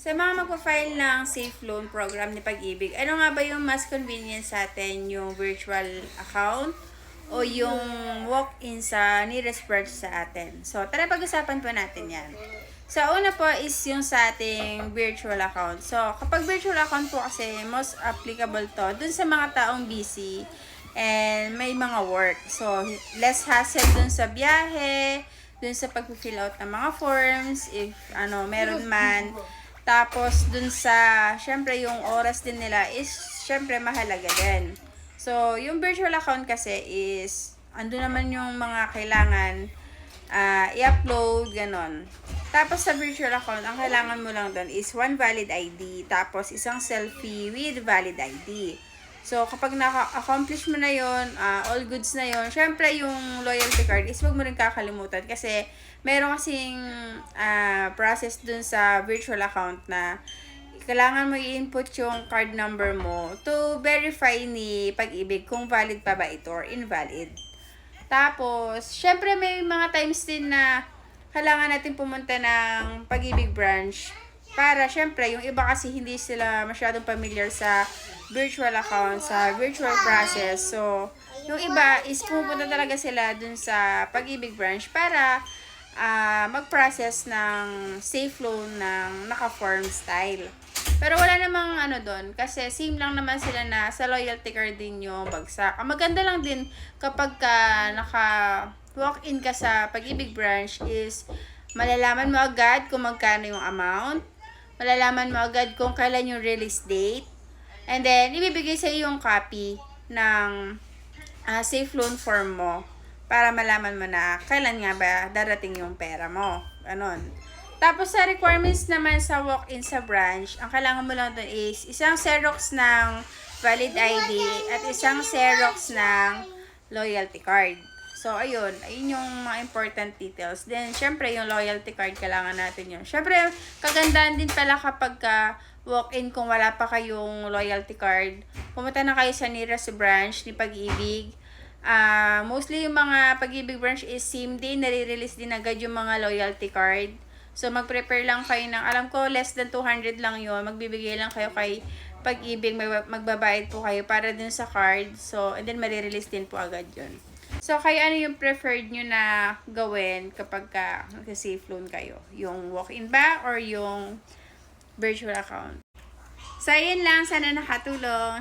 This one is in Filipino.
Sa mga magpa-file ng safe loan program ni Pag-ibig, ano nga ba yung mas convenient sa atin? Yung virtual account o yung walk-in sa nearest branch sa atin? So, tara pag-usapan po natin yan. So, una po is yung sa ating virtual account. So, kapag virtual account po kasi, most applicable to dun sa mga taong busy and may mga work. So, less hassle dun sa biyahe, dun sa pag-fill out ng mga forms, if meron man. Tapos, dun sa, syempre, yung oras din nila is, syempre, mahalaga din. So, yung virtual account kasi is, ando naman yung mga kailangan i-upload, ganon. Tapos, sa virtual account, ang kailangan mo lang dun is one valid ID, tapos isang selfie with valid ID. So, kapag naka-accomplish mo na yon, all goods na yon, syempre yung loyalty card is wag mo rin kakalimutan kasi meron kasing process dun sa virtual account na kailangan mo i-input yung card number mo to verify ni Pag-ibig kung valid pa ba ito or invalid. Tapos, syempre may mga times din na kailangan natin pumunta ng Pag-ibig branch para syempre yung iba kasi hindi sila masyadong familiar sa virtual account, sa virtual process. So, yung iba is pupunta talaga sila dun sa Pag-ibig branch para mag-process ng safe loan ng naka-form style. Pero wala namang doon kasi same lang naman sila na sa loyalty card din yung bagsak. Ang maganda lang din kapag walk-in ka sa Pag-ibig branch is malalaman mo agad kung magkano yung amount, malalaman mo agad kung kailan yung release date, and then ibibigay sa iyo yung copy ng safe loan form mo para malaman mo na kailan nga ba darating yung pera mo. Ganon. Tapos sa requirements naman sa walk-in sa branch, ang kailangan mo lang doon is isang Xerox ng valid ID at isang Xerox ng loyalty card. So, ayun yung mga important details. Then, syempre, yung loyalty card, kailangan natin yun. Syempre, kagandahan din pala kapag walk-in kung wala pa kayong loyalty card. Pumunta na kayo sa nearest branch ni Pag-ibig. Mostly yung mga Pag-ibig branch is same day, nare-release din agad yung mga loyalty card. So, mag-prepare lang kayo ng, alam ko, less than 200 lang yun. Magbibigay lang kayo kay Pag-ibig, magbabayad po kayo para din sa card. So, and then, marirelease din po agad yun. So, kayo ano yung preferred nyo na gawin kapag safe loan kayo? Yung walk-in ba or yung virtual account? So, yun lang. Sana nakatulong.